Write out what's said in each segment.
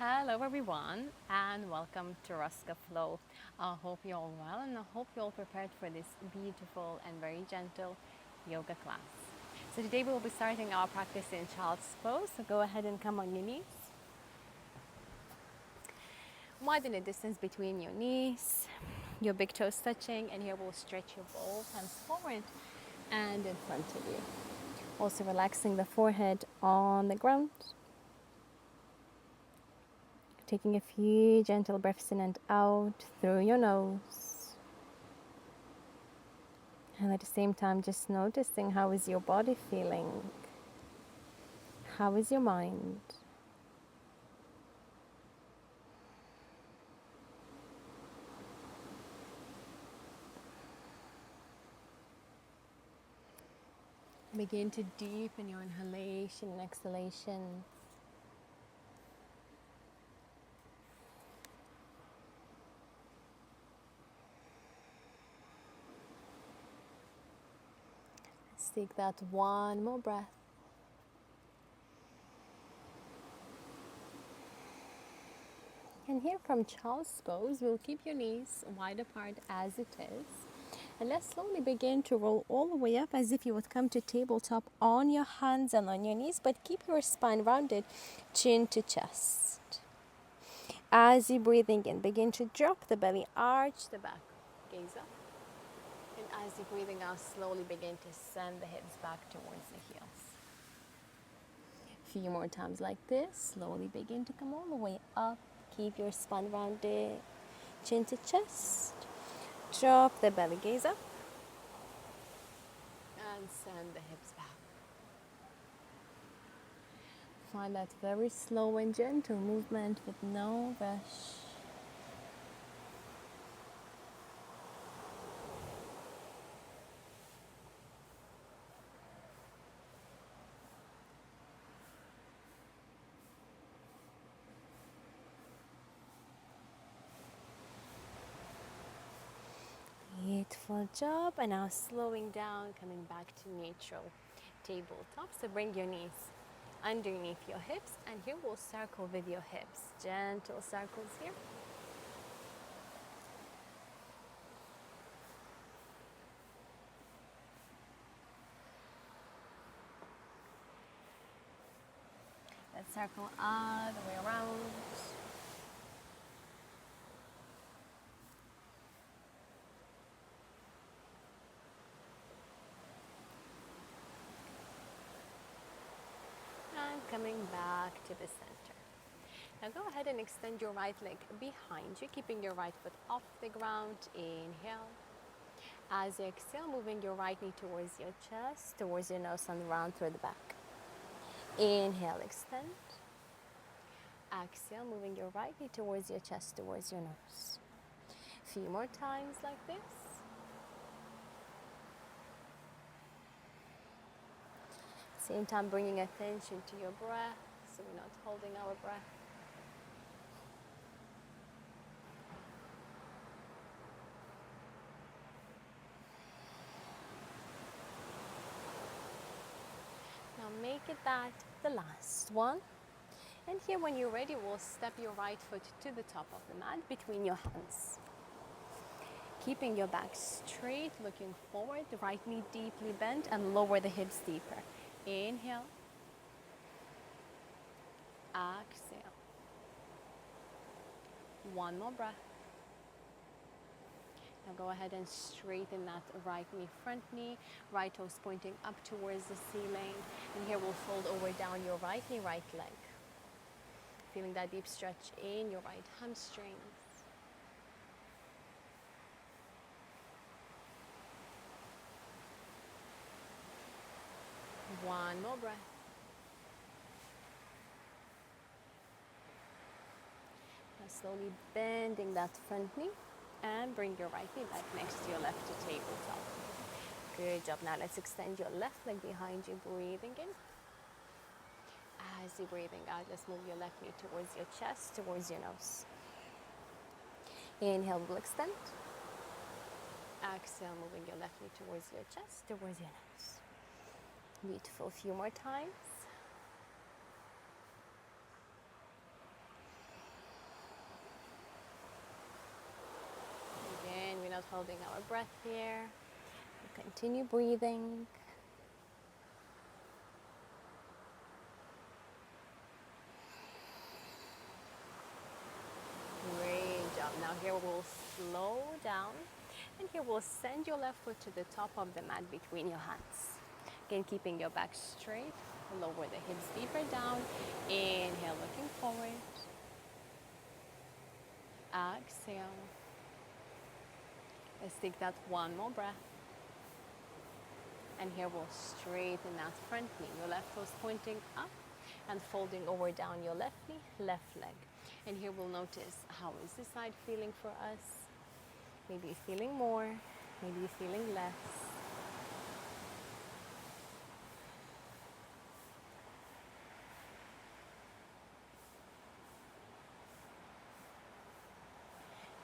Hello everyone and welcome to Ruska Flow. I hope you're all well and I hope you're all prepared for this beautiful and very gentle yoga class. So today we will be starting our practice in child's pose. So go ahead and come on your knees. Widen the distance between your knees, your big toes touching, and here we'll stretch your both hands forward and in front of you. Also relaxing the forehead on the ground. Taking a few gentle breaths in and out through your nose. And at the same time, just noticing how is your body feeling? How is your mind? Begin to deepen your inhalation and exhalation. Let's take that one more breath. And here from child's pose, we'll keep your knees wide apart as it is. And let's slowly begin to roll all the way up as if you would come to tabletop on your hands and on your knees, but keep your spine rounded, chin to chest. As you're breathing in, begin to drop the belly, arch the back, gaze up. And as you're breathing out, slowly begin to send the hips back towards the heels. A few more times like this. Slowly begin to come all the way up. Keep your spine rounded, chin to chest. Drop the belly, gaze up. And send the hips back. Find that very slow and gentle movement with no rush. Beautiful job. And now slowing down, coming back to neutral tabletop. So bring your knees underneath your hips, and here we'll circle with your hips. Gentle circles here. Let's circle all the way around. And coming back to the center. Now go ahead and extend your right leg behind you, keeping your right foot off the ground. Inhale. As you exhale, moving your right knee towards your chest, towards your nose, and round through the back. Inhale, extend. Exhale, moving your right knee towards your chest, towards your nose. A few more times like this. Same time, bringing attention to your breath, so we're not holding our breath. Now make it that the last one. And here when you're ready, we'll step your right foot to the top of the mat between your hands. Keeping your back straight, looking forward, the right knee deeply bent, and lower the hips deeper. Inhale. Exhale. One more breath. Now go ahead and straighten that right knee, front knee, right toes pointing up towards the ceiling. And here we'll fold over down your right knee, right leg. Feeling that deep stretch in your right hamstrings. One more breath. Now slowly bending that front knee and bring your right knee back next to your left to tabletop. Good job. Now let's extend your left leg behind you, breathing in. As you're breathing out, let's move your left knee towards your chest, towards your nose. Inhale, we'll extend. Exhale, moving your left knee towards your chest, towards your nose. Beautiful. A few more times. holding our breath here. We'll continue breathing. Great job. Now here we'll slow down, and here we'll send your left foot to the top of the mat between your hands. Again, keeping your back straight. Lower the hips deeper down. Inhale, looking forward. Exhale. Let's take that one more breath. And here we'll straighten that front knee. Your left toes pointing up and folding over down your left knee, left leg. And here we'll notice, how is this side feeling for us? Maybe you're feeling more, maybe you're feeling less.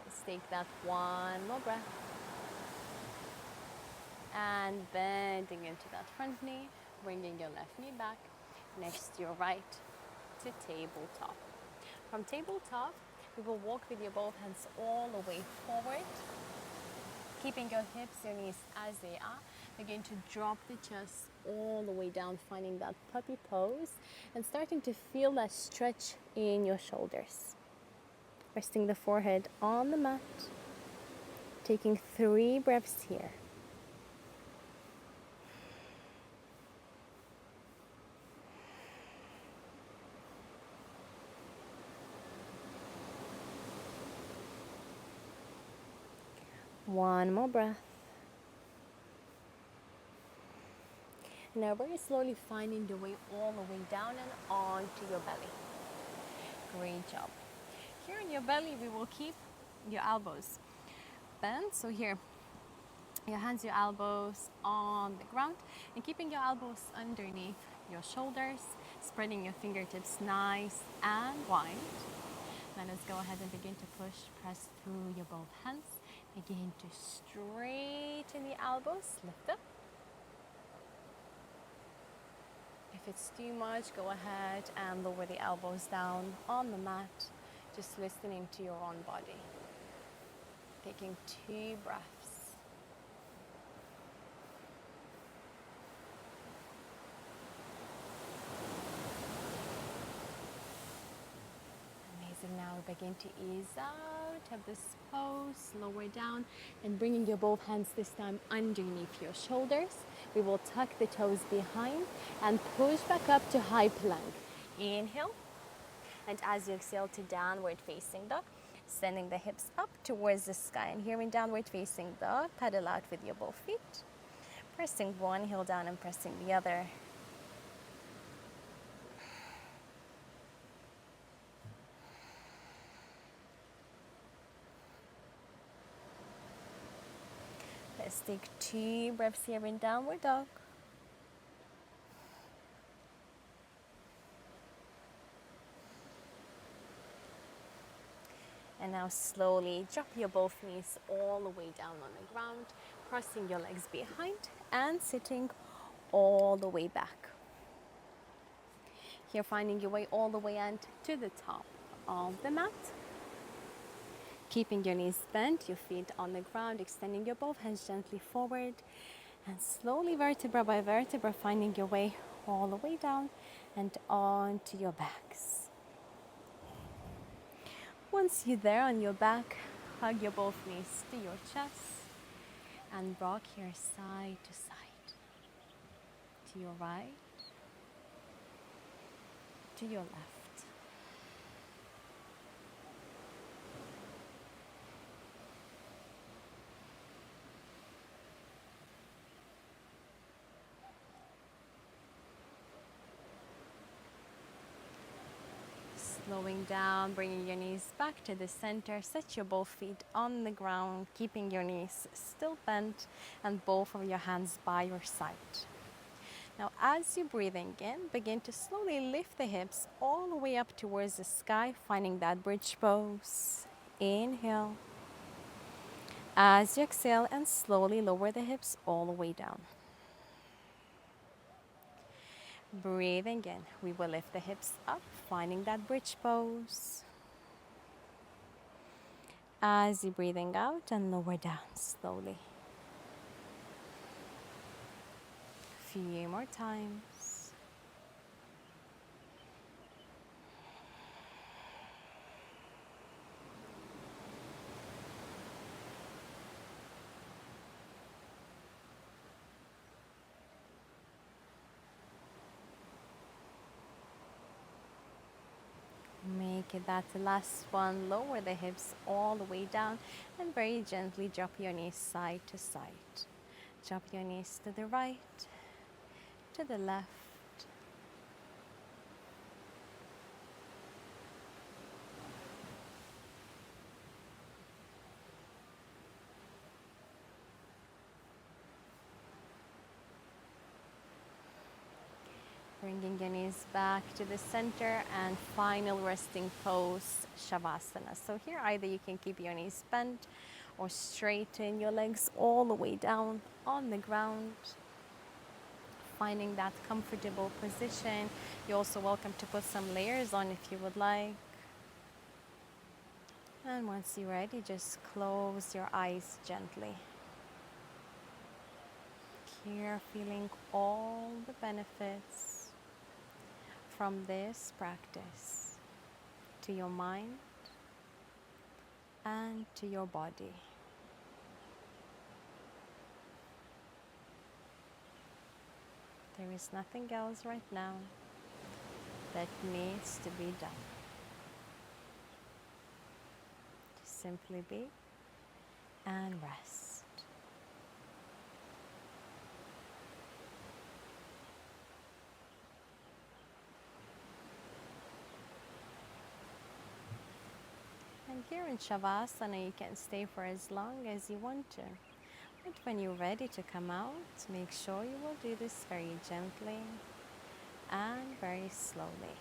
Let's take that one more breath. And bending into that front knee, bringing your left knee back next to your right to tabletop. From tabletop, we will walk with your both hands all the way forward, keeping your hips, your knees as they are. Begin to drop the chest all the way down, finding that puppy pose and starting to feel that stretch in your shoulders. Resting the forehead on the mat, taking 3 breaths here. One more breath. Now very slowly finding the way all the way down and onto your belly. Great job. Here in your belly, we will keep your elbows bent. So here, your hands, your elbows on the ground, and keeping your elbows underneath your shoulders, spreading your fingertips nice and wide. Now let's go ahead and begin to push, press through your both hands. Begin to straighten the elbows, lift up. If it's too much, go ahead and lower the elbows down on the mat, just listening to your own body. Taking 2 breaths. Now begin to ease out of this pose, lower down, and bringing your both hands this time underneath your shoulders. We will tuck the toes behind and push back up to high plank. Inhale, and as you exhale to downward facing dog, sending the hips up towards the sky. And here in downward facing dog, paddle out with your both feet, pressing one heel down and pressing the other. Let's take 2 breaths here in downward dog. And now slowly drop your both knees all the way down on the ground, crossing your legs behind and sitting all the way back. Here finding your way all the way and to the top of the mat. Keeping your knees bent, your feet on the ground, extending your both hands gently forward, and slowly vertebra by vertebra finding your way all the way down and onto your backs. Once you're there on your back, hug your both knees to your chest and rock your side to side. To your right, to your left. Slowing down, bringing your knees back to the center. Set your both feet on the ground, keeping your knees still bent and both of your hands by your side. Now, as you're breathing in, begin to slowly lift the hips all the way up towards the sky, finding that bridge pose. Inhale. As you exhale, and slowly lower the hips all the way down. Breathing in, we will lift the hips up, finding that bridge pose. as you're breathing out, and lower down slowly. A few more times. Make it that last one. Lower the hips all the way down and very gently drop your knees side to side. Drop your knees to the right, to the left. Bringing your knees back to the center and final resting pose, Shavasana. So here either you can keep your knees bent or straighten your legs all the way down on the ground. Finding that comfortable position. You're also welcome to put some layers on if you would like. And once you're ready, just close your eyes gently. Here, feeling all the benefits from this practice to your mind and to your body. There is nothing else right now that needs to be done. Just simply be and rest. And here in Shavasana, you can stay for as long as you want to. But when you're ready to come out, make sure you will do this very gently and very slowly.